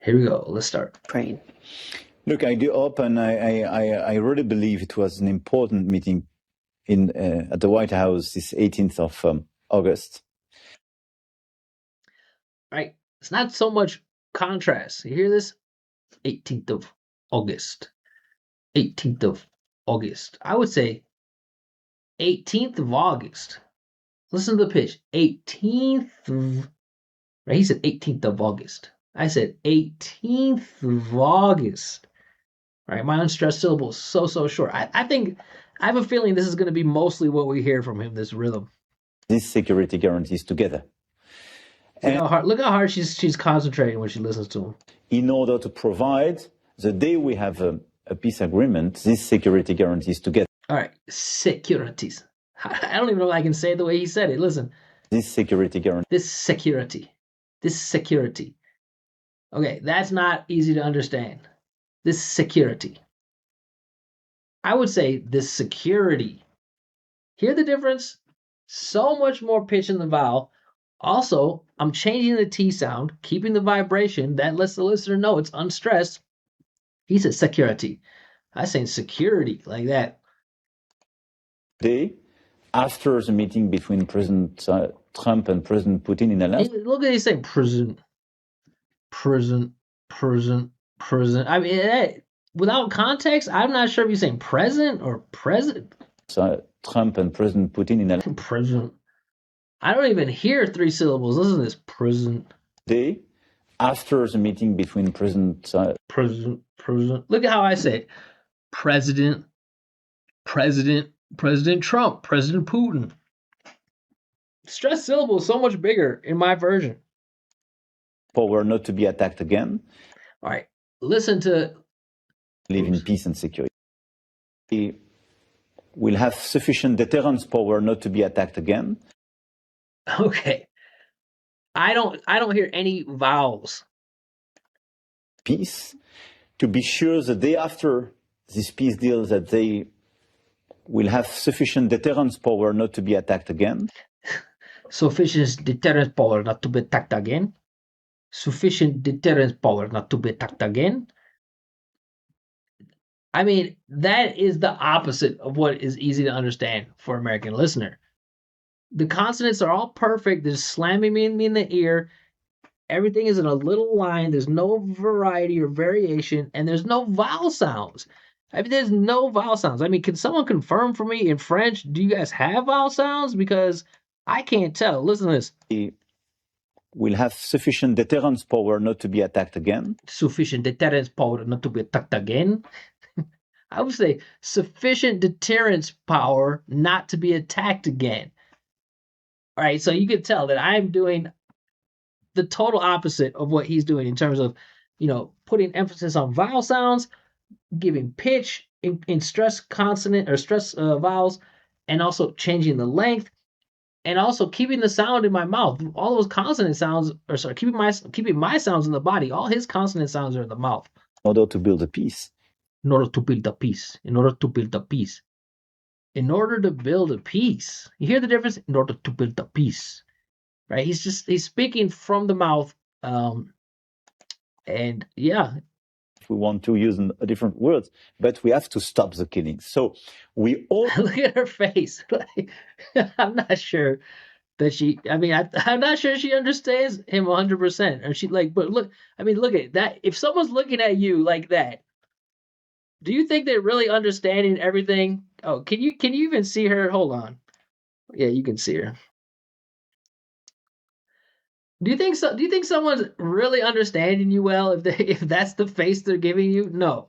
Here we go. Let's start. Train. Look, I do hope, and I really believe it was an important meeting at the White House this 18th of August. Right. It's not so much contrast. You hear this? 18th of August. 18th of August. I would say 18th of August. Listen to the pitch. 18th of... Right, he said 18th of August. I said 18th of August. Right, my unstressed syllable is so short. I think, I have a feeling this is going to be mostly what we hear from him, this rhythm. These security guarantees together. Look how hard she's concentrating when she listens to him. In order to provide, the day we have a peace agreement, these security guarantees together. All right, securities. I don't even know if I can say it the way he said it. Listen. This security guarantee. This security. This security. Okay, that's not easy to understand. This security. I would say this security. Hear the difference? So much more pitch in the vowel. Also, I'm changing the T sound, keeping the vibration. That lets the listener know it's unstressed. He said security. I say security, like that. Day after the meeting between President Trump and President Putin in Alaska. Look at he saying prison. I mean, without context, I'm not sure if he's saying present or president. Trump and President Putin in Alaska. President. I don't even hear three syllables. Listen to this. Prison. Day after the meeting between President Look at how I say it. President Trump, President Putin. Stress syllable is so much bigger in my version. Power not to be attacked again. All right. Listen to... Live in peace and security. We will have sufficient deterrence power not to be attacked again. Okay. I don't hear any vowels. Peace. To be sure the day after this peace deal that they will have sufficient deterrence power not to be attacked again. Sufficient deterrence power not to be attacked again. Sufficient deterrence power not to be attacked again. I mean, that is the opposite of what is easy to understand for an American listener. The consonants are all perfect. They're slamming me in the ear. Everything is in a little line. There's no variety or variation, and there's no vowel sounds. I mean, there's no vowel sounds. I mean, can someone confirm for me in French, do you guys have vowel sounds? Because I can't tell. Listen to this. Will have sufficient deterrence power not to be attacked again. Sufficient deterrence power not to be attacked again. I would say sufficient deterrence power not to be attacked again. All right, so you can tell that I'm doing the total opposite of what he's doing in terms of, putting emphasis on vowel sounds, giving pitch in stress consonant or stress vowels, and also changing the length, and also keeping the sound in my mouth. All those consonant sounds, keeping my sounds in the body. All his consonant sounds are in the mouth. In order to build a peace. In order to build a peace. In order to build a peace. In order to build a peace. You hear the difference? In order to build a peace. Right? He's speaking from the mouth. And yeah. If we want to use different words, but we have to stop the killing. So we all look at her face. I'm not sure that I'm not sure she understands him 100%. Or she but look at that. If someone's looking at you like that, do you think they're really understanding everything? Oh, can you even see her? Hold on. Yeah, you can see her. Do you think someone's really understanding you well if that's the face they're giving you? No.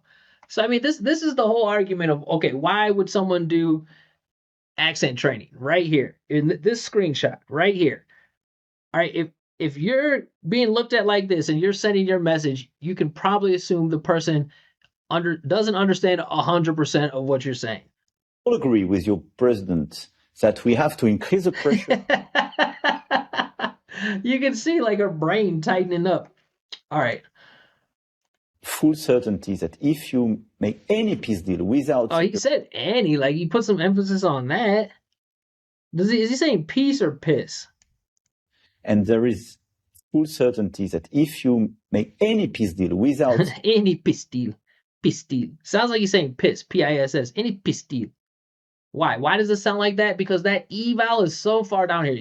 So I mean, this is the whole argument of, okay, why would someone do accent training right here in this screenshot right here? All right, if you're being looked at like this and you're sending your message, you can probably assume the person doesn't understand 100% of what you're saying. I all agree with your president that we have to increase the pressure. You can see like her brain tightening up. All right. Full certainty that if you make any peace deal without... Oh, he said any, like he put some emphasis on that. Is he saying peace or piss? And there is full certainty that if you make any peace deal without any piss deal. Sounds like he's saying piss, P-I-S-S. Any piss deal. Why? Why does it sound like that? Because that E vowel is so far down here.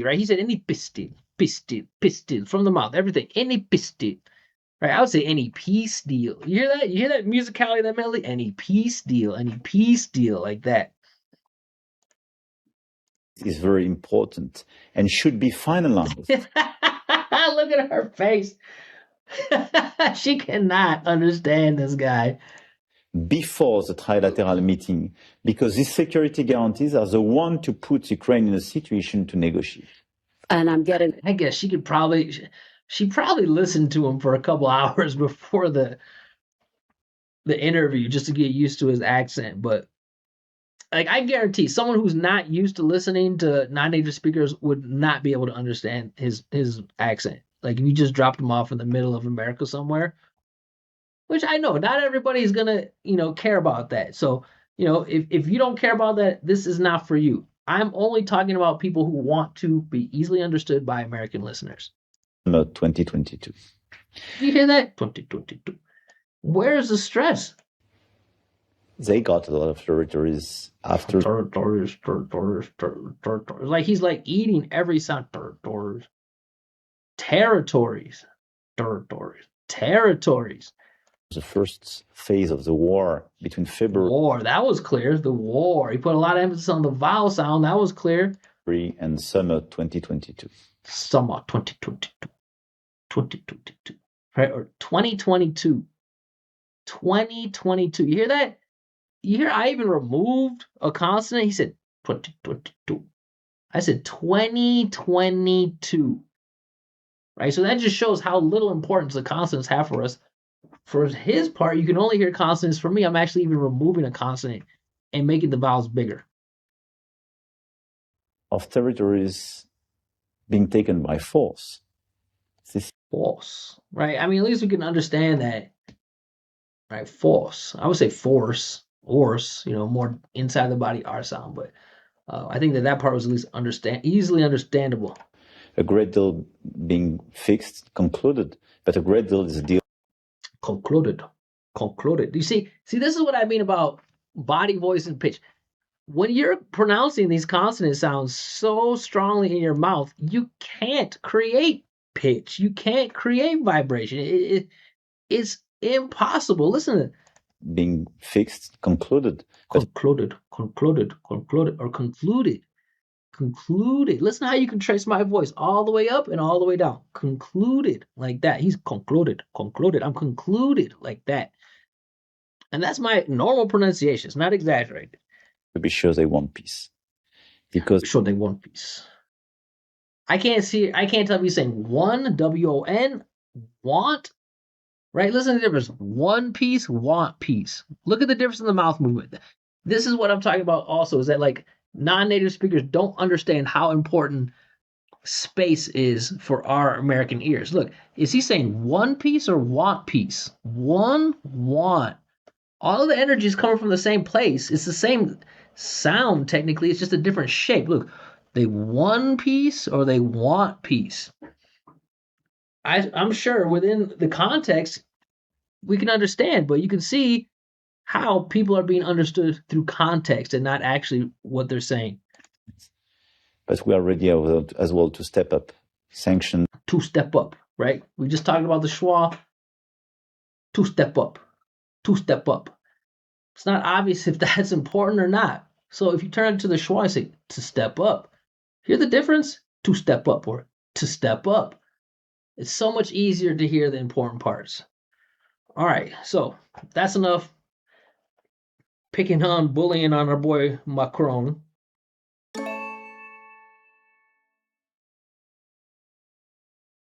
Right? He said any piss deal, from the mouth, everything. Any piss deal. Right? I would say any peace deal. You hear that? You hear that musicality, that melody? Any peace deal, like that. is very important and should be finalized. Look at her face. She cannot understand this guy. Before the trilateral meeting, because these security guarantees are the one to put Ukraine in a situation to negotiate. And I guess she probably listened to him for a couple hours before the interview just to get used to his accent. But like, I guarantee someone who's not used to listening to non-native speakers would not be able to understand his accent. Like, if you just dropped him off in the middle of America somewhere, which I know not everybody's gonna, care about that. So, if you don't care about that, this is not for you. I'm only talking about people who want to be easily understood by American listeners. No, 2022. You hear that? 2022. Where's the stress? They got a lot of territories after. Territories. Like, he's like eating every sound. Territories. The first phase of the war between February. War, that was clear. The war. He put a lot of emphasis on the vowel sound. That was clear. And summer 2022. Summer 2022. 2022. Right? Or 2022. 2022. You hear that? You hear I even removed a consonant? He said 2022. I said 2022. Right? So that just shows how little importance the consonants have for us. For his part, you can only hear consonants. For me, I'm actually even removing a consonant and making the vowels bigger. Of territories being taken by force. Force, right? I mean, at least we can understand that, right? Force. I would say force, more inside the body R sound, but I think that part was at least easily understandable. A great deal being fixed, concluded, but a great deal is a deal. Concluded. You see, this is what I mean about body, voice, and pitch. When you're pronouncing these consonant sounds so strongly in your mouth, you can't create pitch. You can't create vibration. It's impossible. Listen to it. Being fixed, concluded. Concluded. Listen how you can trace my voice all the way up and all the way down. Concluded, like that. He's concluded. I'm concluded, like that. And that's my normal pronunciation. It's not exaggerated. To be sure they want peace. Because sure they want peace. I can't tell if he's saying one, W-O-N, want, right? Listen to the difference. One piece, want peace. Look at the difference in the mouth movement. This is what I'm talking about also, is that, like, non-native speakers don't understand how important space is for our American ears. Look, is he saying one piece or want peace? One, want. All of the energy is coming from the same place. It's the same sound, technically. It's just a different shape. Look, they one piece or they want peace. I'm sure within the context, we can understand, but you can see how people are being understood through context and not actually what they're saying. But we are ready as well to step up. Sanction. To step up, right? We just talked about the schwa. To step up. It's not obvious if that's important or not. So if you turn it to the schwa and say, to step up. Hear the difference? To step up or to step up. It's so much easier to hear the important parts. All right, so that's enough bullying on our boy Macron.